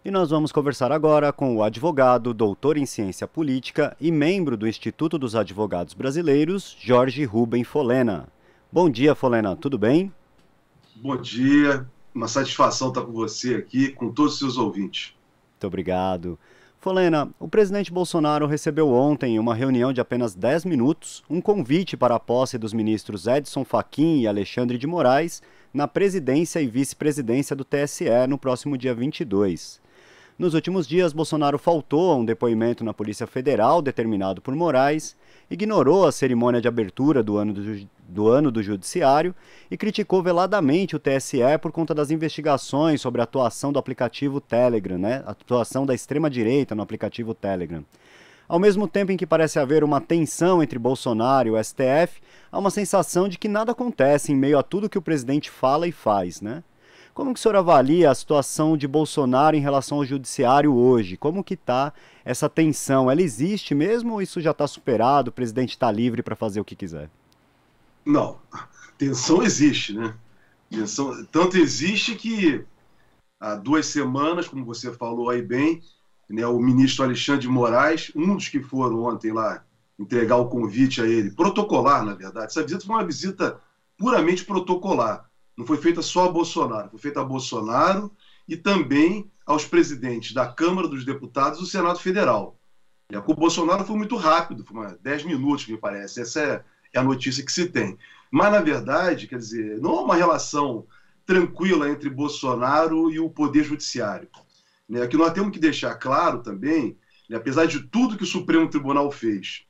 E nós vamos conversar agora com o advogado, doutor em ciência política e membro do Instituto dos Advogados Brasileiros, Jorge Rubem Folena. Bom dia, Folena, tudo bem? Bom dia, uma satisfação estar com você aqui, com todos os seus ouvintes. Muito obrigado. Folena, o presidente Bolsonaro recebeu ontem, em uma reunião de apenas 10 minutos, um convite para a posse dos ministros Edson Fachin e Alexandre de Moraes na presidência e vice-presidência do TSE no próximo dia 22. Nos últimos dias, Bolsonaro faltou a um depoimento na Polícia Federal determinado por Moraes, ignorou a cerimônia de abertura do ano do Judiciário e criticou veladamente o TSE por conta das investigações sobre a atuação do aplicativo Telegram, a atuação da extrema-direita no aplicativo Telegram. Ao mesmo tempo em que parece haver uma tensão entre Bolsonaro e o STF, há uma sensação de que nada acontece em meio a tudo que o presidente fala e faz, né? Como que o senhor avalia a situação de Bolsonaro em relação ao judiciário hoje? Como que está essa tensão? Ela existe mesmo ou isso já está superado? O presidente está livre para fazer o que quiser? Não, tensão existe, né? Tanto existe que há 2 semanas, como você falou aí bem, né, o ministro Alexandre de Moraes, um dos que foram ontem lá entregar o convite a ele, protocolar, na verdade. Essa visita foi uma visita puramente protocolar. Não foi feita só a Bolsonaro, foi feita a Bolsonaro e também aos presidentes da Câmara dos Deputados e do Senado Federal. E com o Bolsonaro foi muito rápido, foi 10 minutos, me parece. Essa é a notícia que se tem. Mas, na verdade, quer dizer, não há uma relação tranquila entre Bolsonaro e o Poder Judiciário. Né? Que nós temos que deixar claro também, né, apesar de tudo que o Supremo Tribunal fez,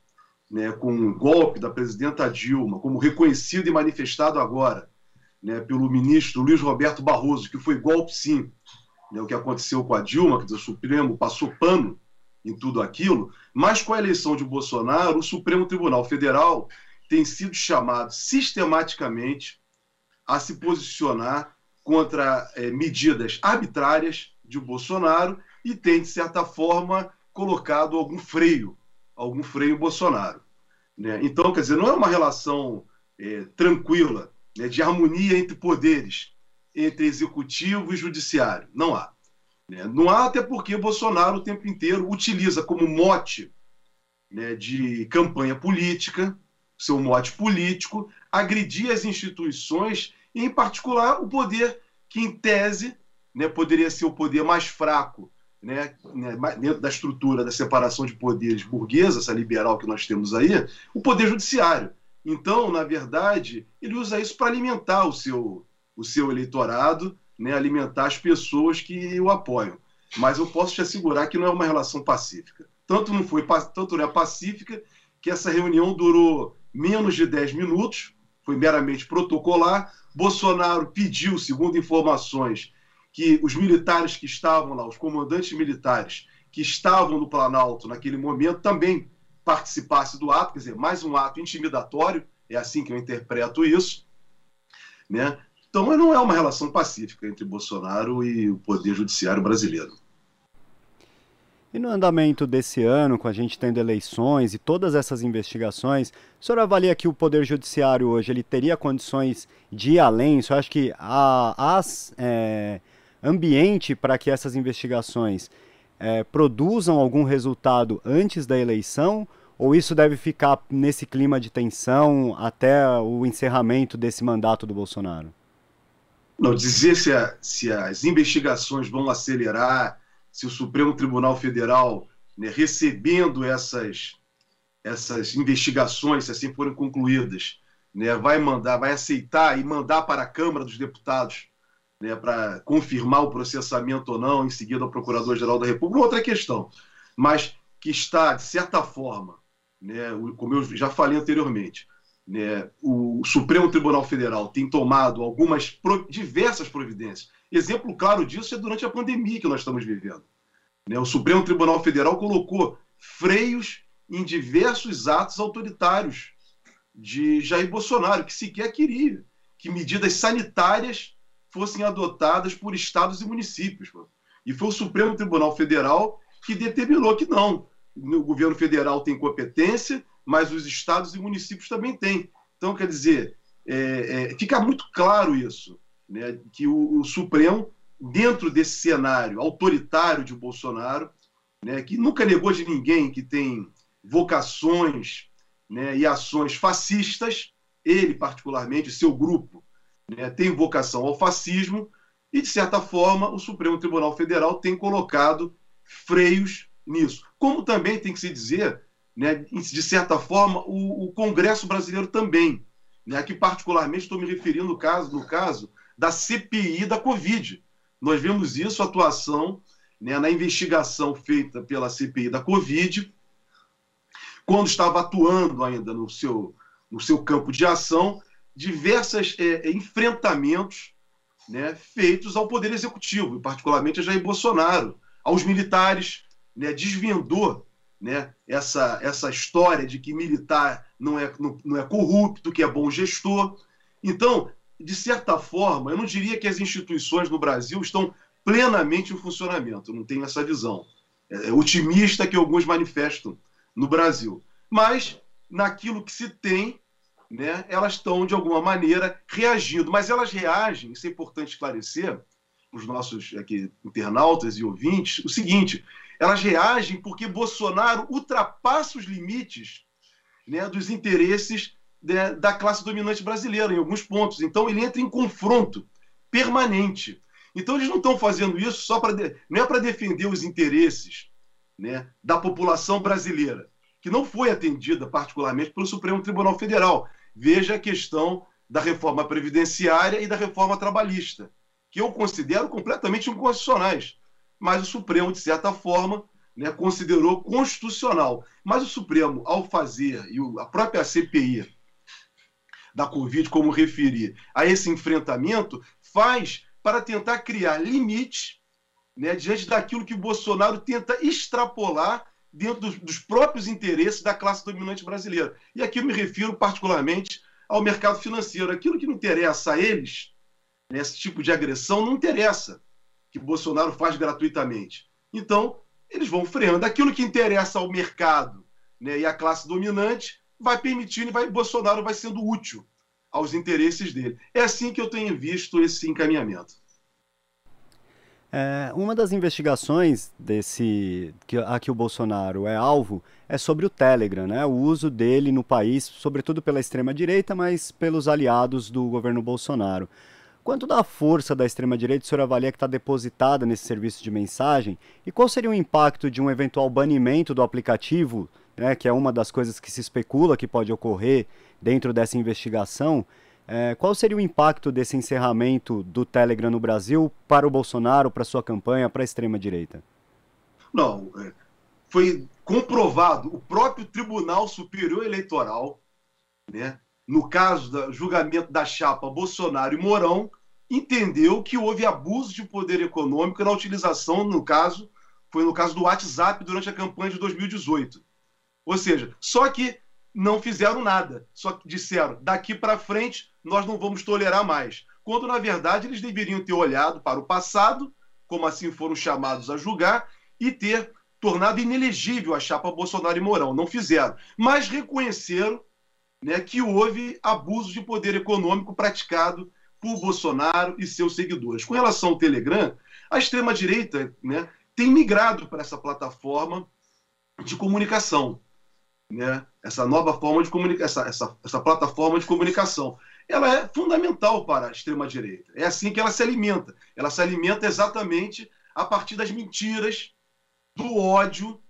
né, com o golpe da presidenta Dilma, como reconhecido e manifestado agora, né, pelo ministro Luiz Roberto Barroso, que foi golpe sim, né, o que aconteceu com a Dilma, que o Supremo passou pano em tudo aquilo, mas com a eleição de Bolsonaro, o Supremo Tribunal Federal tem sido chamado sistematicamente a se posicionar contra medidas arbitrárias de Bolsonaro e tem, de certa forma, colocado algum freio em Bolsonaro. Né? Então, quer dizer, não é uma relação tranquila, né, de harmonia entre poderes, entre executivo e judiciário. Não há. Né? Não há até porque Bolsonaro o tempo inteiro utiliza como mote, né, de campanha política, seu mote político, agredir as instituições, e em particular o poder que, em tese, né, poderia ser o poder mais fraco, né, dentro da estrutura da separação de poderes burguesa, essa liberal que nós temos aí, o poder judiciário. Então, na verdade, ele usa isso para alimentar o seu eleitorado, né, alimentar as pessoas que o apoiam. Mas eu posso te assegurar que não é uma relação pacífica. Tanto não é pacífica que essa reunião durou menos de 10 minutos, foi meramente protocolar. Bolsonaro pediu, segundo informações, que os militares que estavam lá, os comandantes militares que estavam no Planalto naquele momento, também participasse do ato, quer dizer, mais um ato intimidatório, é assim que eu interpreto isso, né? Então não é uma relação pacífica entre Bolsonaro e o Poder Judiciário brasileiro. E no andamento desse ano, com a gente tendo eleições e todas essas investigações, o senhor avalia que o Poder Judiciário hoje ele teria condições de ir além? O senhor acha que há ambiente para que essas investigações produzam algum resultado antes da eleição? Ou isso deve ficar nesse clima de tensão até o encerramento desse mandato do Bolsonaro? Não, dizer se as investigações vão acelerar, se o Supremo Tribunal Federal, né, recebendo essas investigações, se assim forem concluídas, né, vai aceitar e mandar para a Câmara dos Deputados, né, para confirmar o processamento ou não, em seguida ao Procurador-Geral da República, outra questão. Mas que está, de certa forma, né, como eu já falei anteriormente, né, o Supremo Tribunal Federal tem tomado diversas providências. Exemplo claro disso é durante a pandemia que nós estamos vivendo. Né, o Supremo Tribunal Federal colocou freios em diversos atos autoritários de Jair Bolsonaro, que sequer queria que medidas sanitárias fossem adotadas por estados e municípios. E foi o Supremo Tribunal Federal que determinou que não. O governo federal tem competência, mas os estados e municípios também têm. Então, quer dizer, fica muito claro isso, né, que o Supremo dentro desse cenário autoritário de Bolsonaro, né, que nunca negou de ninguém que tem vocações, né, e ações fascistas, ele particularmente, seu grupo, né, tem vocação ao fascismo, e, de certa forma, o Supremo Tribunal Federal tem colocado freios nisso. Como também tem que se dizer, né, de certa forma, o Congresso brasileiro também, né, que particularmente estou me referindo no caso da CPI da Covid. Nós vemos isso, a atuação, né, na investigação feita pela CPI da Covid, quando estava atuando ainda no seu campo de ação, diversos enfrentamentos, né, feitos ao Poder Executivo, e particularmente a Jair Bolsonaro, aos militares, né, desvendou, né, essa história de que militar não é corrupto, que é bom gestor. Então, de certa forma, eu não diria que as instituições no Brasil estão plenamente em funcionamento, eu não tenho essa visão otimista que alguns manifestam no Brasil. Mas, naquilo que se tem, né, elas estão, de alguma maneira, reagindo. Mas elas reagem, isso é importante esclarecer para os nossos aqui, internautas e ouvintes, o seguinte: elas reagem porque Bolsonaro ultrapassa os limites, né, dos interesses, né, da classe dominante brasileira, em alguns pontos. Então, ele entra em confronto permanente. Então, eles não estão fazendo isso só não é para defender os interesses, né, da população brasileira, que não foi atendida particularmente pelo Supremo Tribunal Federal. Veja a questão da reforma previdenciária e da reforma trabalhista, que eu considero completamente inconstitucionais, mas o Supremo, de certa forma, né, considerou constitucional. Mas o Supremo, ao fazer, e a própria CPI da Covid, como referi, a esse enfrentamento, faz para tentar criar limites, né, diante daquilo que Bolsonaro tenta extrapolar dentro dos próprios interesses da classe dominante brasileira. E aqui eu me refiro particularmente ao mercado financeiro. Aquilo que não interessa a eles, né, esse tipo de agressão, não interessa, que Bolsonaro faz gratuitamente. Então, eles vão freando. Aquilo que interessa ao mercado, né, e à classe dominante, vai permitindo e Bolsonaro vai sendo útil aos interesses dele. É assim que eu tenho visto esse encaminhamento. Uma das investigações a que o Bolsonaro é alvo é sobre o Telegram, né? O uso dele no país, sobretudo pela extrema-direita, mas pelos aliados do governo Bolsonaro. Quanto da força da extrema-direita o senhor avalia que está depositada nesse serviço de mensagem? E qual seria o impacto de um eventual banimento do aplicativo, né, que é uma das coisas que se especula que pode ocorrer dentro dessa investigação? Qual seria o impacto desse encerramento do Telegram no Brasil para o Bolsonaro, para a sua campanha, para a extrema-direita? Não, foi comprovado, o próprio Tribunal Superior Eleitoral, né, no caso do julgamento da chapa Bolsonaro e Mourão, entendeu que houve abuso de poder econômico na utilização, foi no caso do WhatsApp durante a campanha de 2018. Ou seja, só que não fizeram nada, só que disseram, daqui para frente nós não vamos tolerar mais. Quando, na verdade, eles deveriam ter olhado para o passado, como assim foram chamados a julgar, e ter tornado inelegível a chapa Bolsonaro e Mourão. Não fizeram, mas reconheceram, né, que houve abuso de poder econômico praticado por Bolsonaro e seus seguidores. Com relação ao Telegram, a extrema-direita, né, tem migrado para essa plataforma de comunicação, né? Essa nova forma de comunicação, essa plataforma de comunicação, ela é fundamental para a extrema-direita. É assim que ela se alimenta. Ela se alimenta exatamente a partir das mentiras, do ódio,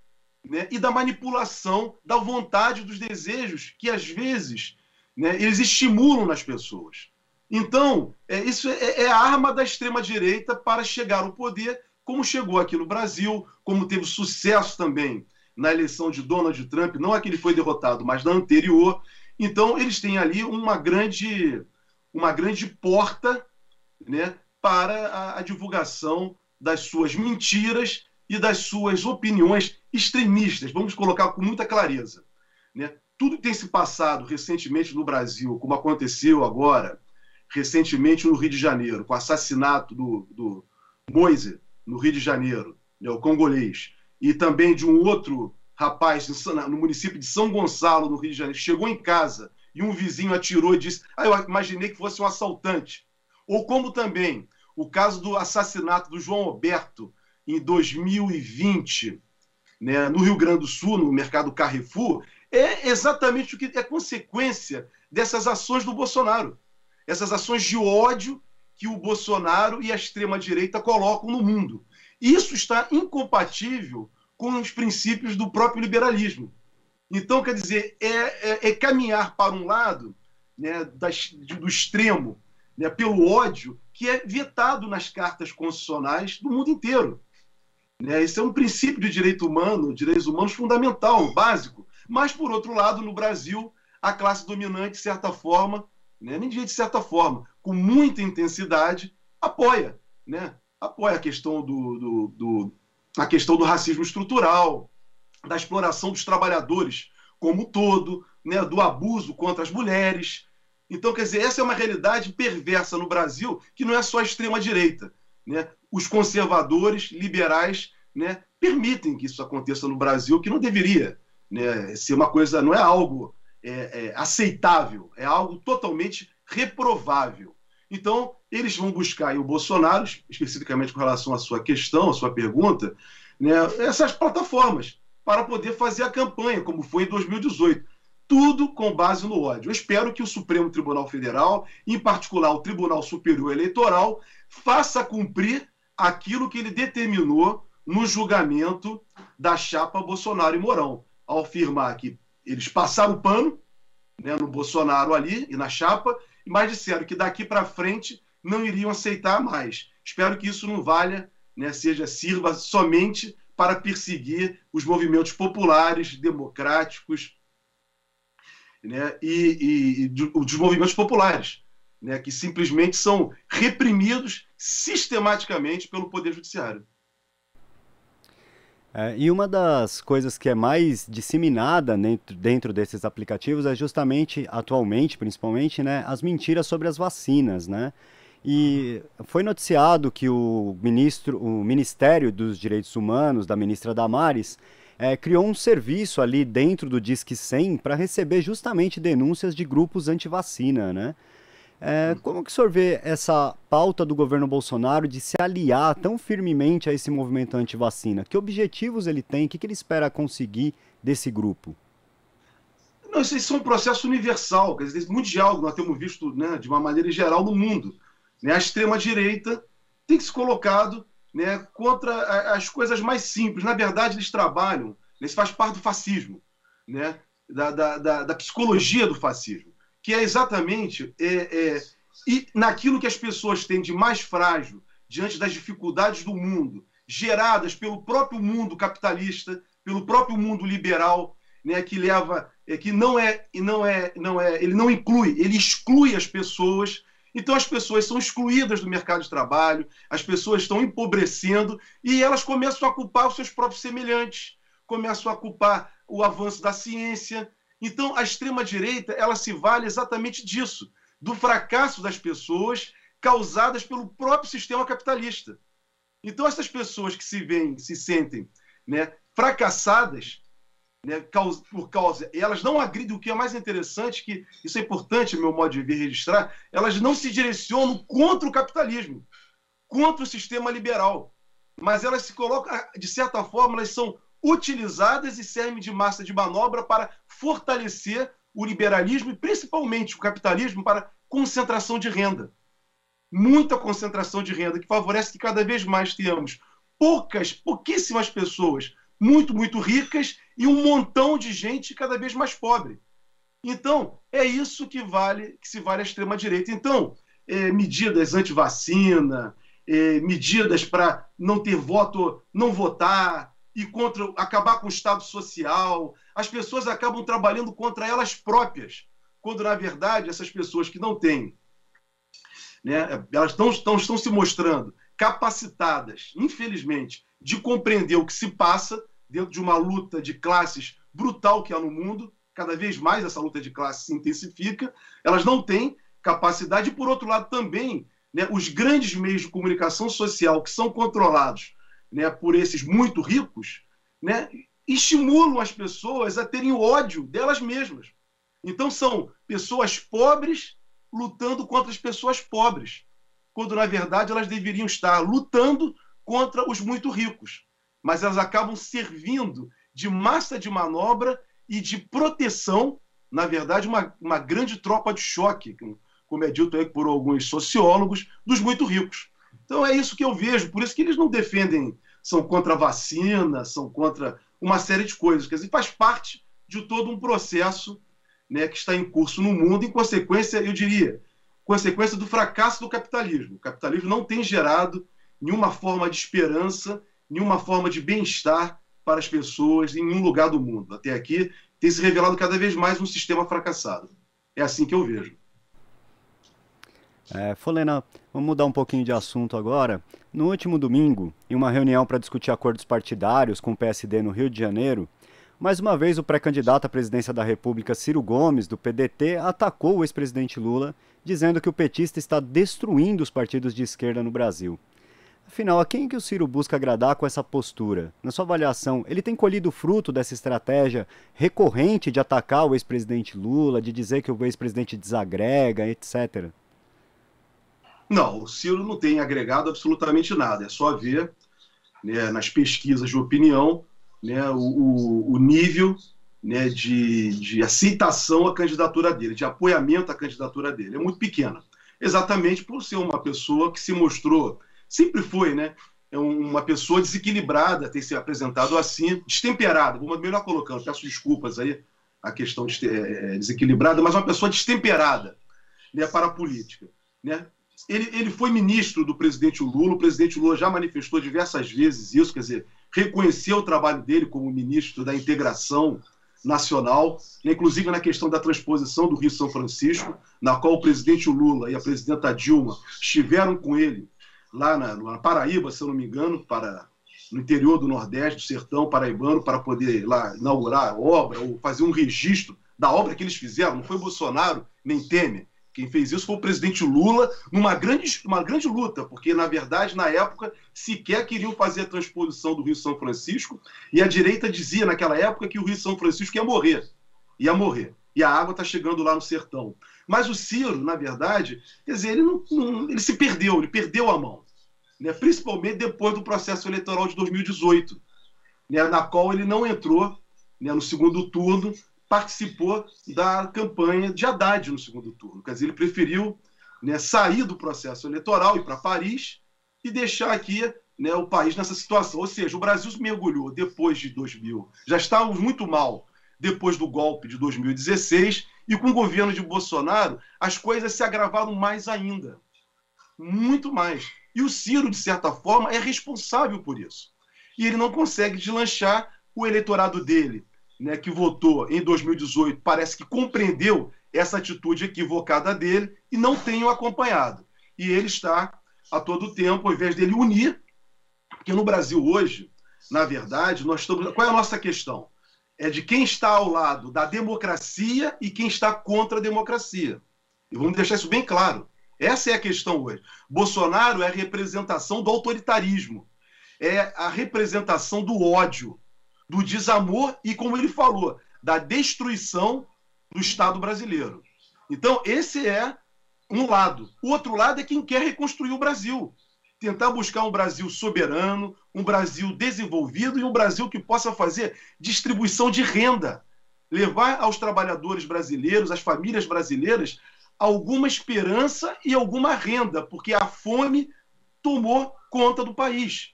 né, e da manipulação da vontade, dos desejos que, às vezes, né, eles estimulam nas pessoas. Então, isso é a arma da extrema-direita para chegar ao poder, como chegou aqui no Brasil, como teve sucesso também na eleição de Donald Trump, não a que ele foi derrotado, mas na anterior. Então, eles têm ali uma grande porta, né, para a divulgação das suas mentiras e das suas opiniões extremistas. Vamos colocar com muita clareza, né? Tudo que tem se passado recentemente no Brasil, como aconteceu agora, recentemente no Rio de Janeiro, com o assassinato do Moise, no Rio de Janeiro, né, o congolês, e também de um outro rapaz no município de São Gonçalo, no Rio de Janeiro, chegou em casa e um vizinho atirou e disse: eu imaginei que fosse um assaltante. Ou como também o caso do assassinato do João Alberto em 2020, né, no Rio Grande do Sul, no mercado Carrefour, é exatamente o que é consequência dessas ações do Bolsonaro. Essas ações de ódio que o Bolsonaro e a extrema-direita colocam no mundo. Isso está incompatível com os princípios do próprio liberalismo. Então, quer dizer, é caminhar para um lado, né, do extremo, né, pelo ódio, que é vetado nas cartas constitucionais do mundo inteiro. Né? Esse é um princípio de direitos humanos fundamental, básico. Mas, por outro lado, no Brasil, a classe dominante, de certa forma, né, nem de certa forma, com muita intensidade, apoia, né? Apoia a questão a questão do racismo estrutural, da exploração dos trabalhadores como um todo, né, do abuso contra as mulheres. Então, quer dizer, essa é uma realidade perversa no Brasil, que não é só a extrema-direita. Né? Os conservadores, liberais, né, permitem que isso aconteça no Brasil, que não deveria, né, ser uma coisa, não é algo aceitável, é algo totalmente reprovável. Então, eles vão buscar aí o Bolsonaro, especificamente com relação à sua questão, à sua pergunta, né, essas plataformas, para poder fazer a campanha, como foi em 2018. Tudo com base no ódio. Eu espero que o Supremo Tribunal Federal, em particular o Tribunal Superior Eleitoral, faça cumprir aquilo que ele determinou no julgamento da chapa Bolsonaro e Mourão, ao afirmar que eles passaram o pano, né, no Bolsonaro ali e na chapa, mas disseram que daqui para frente não iriam aceitar mais. Espero que isso não valha, né, sirva somente para perseguir os movimentos populares, democráticos, né, e dos movimentos populares, né, que simplesmente são reprimidos sistematicamente pelo Poder Judiciário. E uma das coisas que é mais disseminada dentro desses aplicativos é justamente, atualmente, principalmente, né, as mentiras sobre as vacinas, né? E foi noticiado que o Ministério dos Direitos Humanos, da ministra Damares, criou um serviço ali dentro do Disque 100 para receber justamente denúncias de grupos anti-vacina, né? Como que o senhor vê essa pauta do governo Bolsonaro de se aliar tão firmemente a esse movimento anti-vacina? Que objetivos ele tem? O que ele espera conseguir desse grupo? Não, isso é um processo universal, quer dizer, mundial, que nós temos visto, né, de uma maneira geral no mundo. Né? A extrema-direita tem que se colocado, né, contra as coisas mais simples. Na verdade, eles trabalham, isso faz parte do fascismo, né, da psicologia do fascismo, que é exatamente e naquilo que as pessoas têm de mais frágil diante das dificuldades do mundo, geradas pelo próprio mundo capitalista, pelo próprio mundo liberal, né, que leva, que ele não inclui, ele exclui as pessoas. Então as pessoas são excluídas do mercado de trabalho, as pessoas estão empobrecendo e elas começam a culpar os seus próprios semelhantes, começam a culpar o avanço da ciência. Então, a extrema-direita, ela se vale exatamente disso, do fracasso das pessoas causadas pelo próprio sistema capitalista. Então, essas pessoas que se sentem, né, fracassadas, né, por causa... Elas não agridem, o que é mais interessante, que isso é importante, meu modo de ver, registrar, elas não se direcionam contra o capitalismo, contra o sistema liberal, mas elas se colocam, de certa forma, elas são utilizadas e servem de massa de manobra para fortalecer o liberalismo e principalmente o capitalismo para concentração de renda. Muita concentração de renda, que favorece que cada vez mais tenhamos pouquíssimas pessoas muito, muito ricas e um montão de gente cada vez mais pobre. Então, é isso que se vale a extrema-direita. Então, medidas anti-vacina, medidas para não ter voto, não votar, e acabar com o Estado Social. As pessoas acabam trabalhando contra elas próprias, quando, na verdade, essas pessoas que não têm, né, elas estão se mostrando capacitadas, infelizmente, de compreender o que se passa dentro de uma luta de classes brutal que há no mundo. Cada vez mais essa luta de classes se intensifica. Elas não têm capacidade. E, por outro lado, também, né, os grandes meios de comunicação social que são controlados, né, por esses muito ricos, né, estimulam as pessoas a terem ódio delas mesmas. Então são pessoas pobres lutando contra as pessoas pobres. quando, na verdade, elas deveriam estar lutando contra os muito ricos. Mas elas acabam servindo de massa de manobra e de proteção, na verdade, uma grande tropa de choque, como é dito aí por alguns sociólogos, dos muito ricos. Então é isso que eu vejo, por isso que eles não defendem, são contra a vacina, são contra uma série de coisas, quer dizer, faz parte de todo um processo, né, que está em curso no mundo, em consequência, eu diria, consequência do fracasso do capitalismo. O capitalismo não tem gerado nenhuma forma de esperança, nenhuma forma de bem-estar para as pessoas em nenhum lugar do mundo. Até aqui tem se revelado cada vez mais um sistema fracassado. É assim que eu vejo. Folena, vamos mudar um pouquinho de assunto agora. No último domingo, em uma reunião para discutir acordos partidários com o PSD no Rio de Janeiro, mais uma vez o pré-candidato à presidência da República, Ciro Gomes, do PDT, atacou o ex-presidente Lula, dizendo que o petista está destruindo os partidos de esquerda no Brasil. Afinal, a quem que o Ciro busca agradar com essa postura? Na sua avaliação, ele tem colhido fruto dessa estratégia recorrente de atacar o ex-presidente Lula, de dizer que o ex-presidente desagrega, etc.? Não, o Ciro não tem agregado absolutamente nada. É só ver, né, nas pesquisas de opinião, né, o nível, né, de aceitação à candidatura dele, de apoiamento à candidatura dele. É muito pequena. Exatamente por ser uma pessoa que se mostrou, sempre foi, né, uma pessoa desequilibrada, ter se apresentado assim, destemperada, vou melhor colocando, peço desculpas aí, a questão de desequilibrada, mas uma pessoa destemperada, né, para a política, né? Ele foi ministro do presidente Lula, o presidente Lula já manifestou diversas vezes isso, quer dizer, reconheceu o trabalho dele como ministro da integração nacional, inclusive na questão da transposição do Rio-São Francisco, na qual o presidente Lula e a presidenta Dilma estiveram com ele lá na Paraíba, se eu não me engano, no interior do Nordeste, do sertão paraibano, para poder ir lá inaugurar a obra ou fazer um registro da obra que eles fizeram. Não foi Bolsonaro nem Temer. Quem fez isso foi o presidente Lula, numa grande luta, porque, na verdade, na época, sequer queriam fazer a transposição do Rio-São Francisco, e a direita dizia, naquela época, que o Rio-São Francisco ia morrer. Ia morrer. E a água está chegando lá no sertão. Mas o Ciro, na verdade, quer dizer, ele se perdeu, ele perdeu a mão, né? Principalmente depois do processo eleitoral de 2018, né? Na qual ele não entrou, né, no segundo turno, participou da campanha de Haddad no segundo turno. Quer dizer, ele preferiu, né, sair do processo eleitoral, ir para Paris e deixar aqui, né, o país nessa situação. Ou seja, o Brasil se mergulhou depois de 2000. Já estávamos muito mal depois do golpe de 2016 e com o governo de Bolsonaro as coisas se agravaram mais ainda. Muito mais. E o Ciro, de certa forma, é responsável por isso. E ele não consegue deslanchar o eleitorado dele, né, que votou em 2018, parece que compreendeu essa atitude equivocada dele e não tem o acompanhado. E ele está, a todo tempo, ao invés dele unir, porque no Brasil hoje, na verdade, nós estamos... Qual é a nossa questão? É de quem está ao lado da democracia e quem está contra a democracia. E vamos deixar isso bem claro. Essa é a questão hoje. Bolsonaro é a representação do autoritarismo, é a representação do ódio, do desamor e, como ele falou, da destruição do Estado brasileiro. Então, esse é um lado. O outro lado é quem quer reconstruir o Brasil. Tentar buscar um Brasil soberano, um Brasil desenvolvido e um Brasil que possa fazer distribuição de renda. Levar aos trabalhadores brasileiros, às famílias brasileiras, alguma esperança e alguma renda, porque a fome tomou conta do país.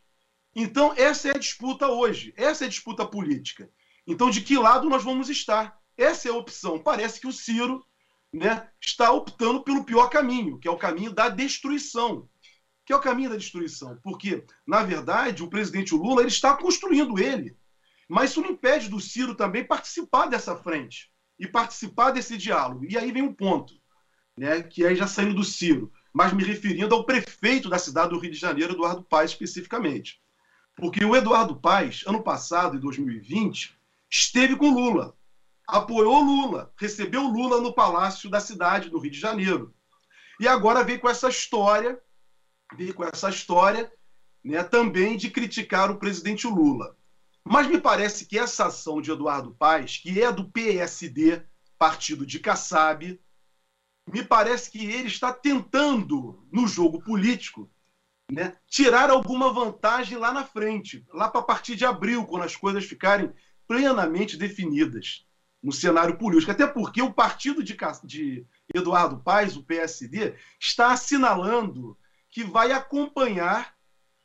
Então, essa é a disputa hoje, essa é a disputa política. Então, de que lado nós vamos estar? Essa é a opção. Parece que o Ciro, né, está optando pelo pior caminho, que é o caminho da destruição. Que é o caminho da destruição. Porque, na verdade, o presidente Lula ele está construindo ele. Mas isso não impede do Ciro também participar dessa frente e participar desse diálogo. E aí vem um ponto, né, que aí já saindo do Ciro, mas me referindo ao prefeito da cidade do Rio de Janeiro, Eduardo Paes, especificamente. Porque o Eduardo Paes, ano passado, em 2020, esteve com Lula, apoiou Lula, recebeu Lula no palácio da cidade, do Rio de Janeiro. E agora vem com essa história, né, também de criticar o presidente Lula. Mas me parece que essa ação de Eduardo Paes, que é do PSD, partido de Kassab, me parece que ele está tentando, no jogo político, né, tirar alguma vantagem lá na frente, lá para a partir de abril, quando as coisas ficarem plenamente definidas no cenário político. Até porque o partido de Eduardo Paes, o PSD, está assinalando que vai acompanhar,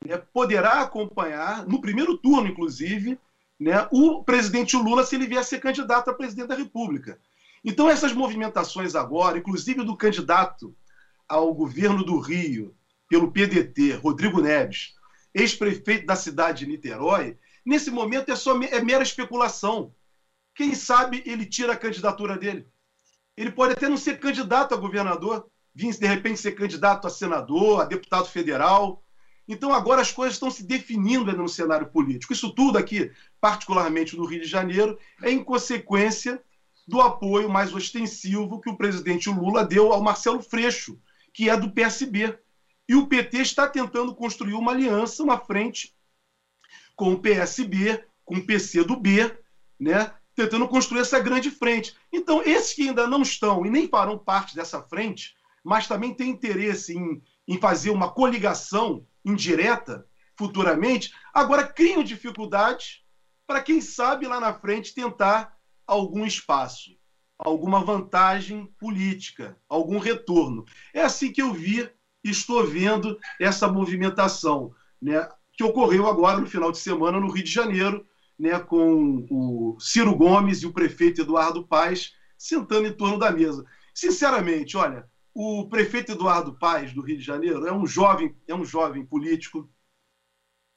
né, poderá acompanhar, no primeiro turno, inclusive, né, o presidente Lula, se ele vier a ser candidato a presidente da República. Então, essas movimentações agora, inclusive do candidato ao governo do Rio, pelo PDT, Rodrigo Neves, ex-prefeito da cidade de Niterói, nesse momento é mera especulação. Quem sabe ele tira a candidatura dele. Ele pode até não ser candidato a governador, vir de repente ser candidato a senador, a deputado federal. Então agora as coisas estão se definindo no cenário político. Isso tudo aqui, particularmente no Rio de Janeiro, é em consequência do apoio mais ostensivo que o presidente Lula deu ao Marcelo Freixo, que é do PSB. E o PT está tentando construir uma aliança, uma frente com o PSB, com o PCdoB, né? Tentando construir essa grande frente. Então, esses que ainda não estão e nem farão parte dessa frente, mas também têm interesse em fazer uma coligação indireta futuramente, agora criam dificuldades para, quem sabe, lá na frente tentar algum espaço, alguma vantagem política, algum retorno. É assim que eu vi e estou vendo essa movimentação, né, que ocorreu agora no final de semana no Rio de Janeiro, né, com o Ciro Gomes e o prefeito Eduardo Paes sentando em torno da mesa. Sinceramente, olha, o prefeito Eduardo Paes do Rio de Janeiro é um jovem político,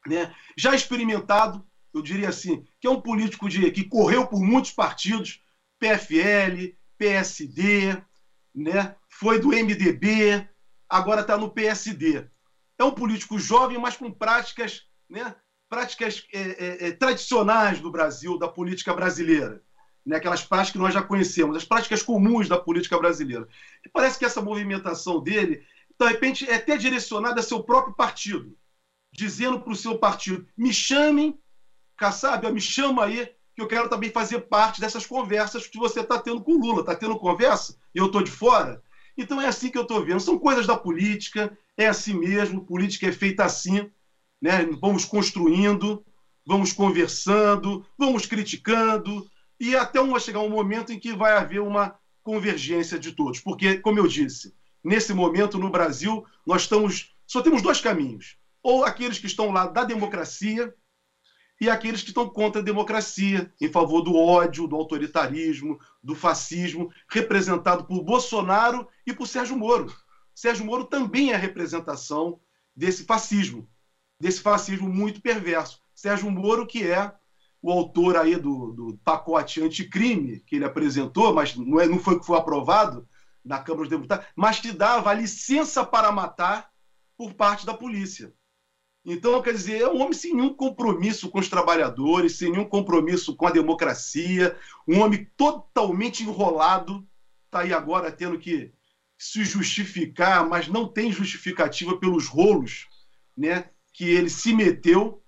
né, já experimentado, eu diria assim, que é um político que correu por muitos partidos, PFL, PSD, né, foi do MDB, agora está no PSD. É um político jovem, mas com práticas, né, tradicionais do Brasil, da política brasileira, né, aquelas práticas que nós já conhecemos, as práticas comuns da política brasileira. E parece que essa movimentação dele, de repente, é até direcionada a seu próprio partido, dizendo para o seu partido, me chamem, Kassab, me chama aí, que eu quero também fazer parte dessas conversas que você está tendo com o Lula. Está tendo conversa e eu estou de fora? Então é assim que eu estou vendo. São coisas da política, é assim mesmo, política é feita assim, né? Vamos construindo, vamos conversando, vamos criticando, e até vai chegar um momento em que vai haver uma convergência de todos. Porque, como eu disse, nesse momento no Brasil, só temos dois caminhos. Ou aqueles que estão lá da democracia e aqueles que estão contra a democracia, em favor do ódio, do autoritarismo, do fascismo, representado por Bolsonaro e por Sérgio Moro. Sérgio Moro também é a representação desse fascismo muito perverso. Sérgio Moro, que é o autor aí do pacote anticrime que ele apresentou, mas não foi o que foi aprovado na Câmara dos Deputados, mas que dava a licença para matar por parte da polícia. Então, quer dizer, é um homem sem nenhum compromisso com os trabalhadores, sem nenhum compromisso com a democracia, um homem totalmente enrolado, está aí agora tendo que se justificar, mas não tem justificativa pelos rolos, né, que ele se meteu,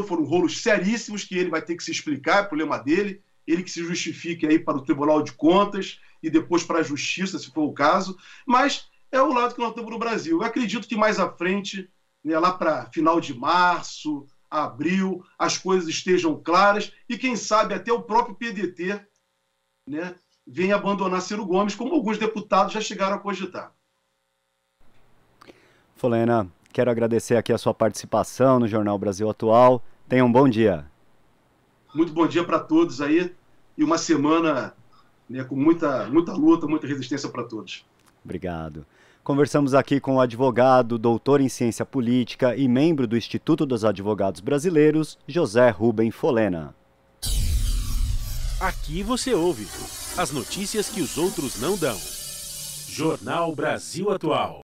foram rolos seríssimos que ele vai ter que se explicar, é o problema dele, ele que se justifique aí para o Tribunal de Contas e depois para a Justiça, se for o caso, mas é o lado que nós estamos no Brasil. Eu acredito que mais à frente, né, lá para final de março, abril, as coisas estejam claras e, quem sabe, até o próprio PDT, né, venha abandonar Ciro Gomes, como alguns deputados já chegaram a cogitar. Folena, quero agradecer aqui a sua participação no Jornal Brasil Atual. Tenha um bom dia. Muito bom dia para todos aí e uma semana, né, com muita luta, muita resistência para todos. Obrigado. Conversamos aqui com o advogado, doutor em ciência política e membro do Instituto dos Advogados Brasileiros, José Rubem Folena. Aqui você ouve as notícias que os outros não dão. Jornal Brasil Atual.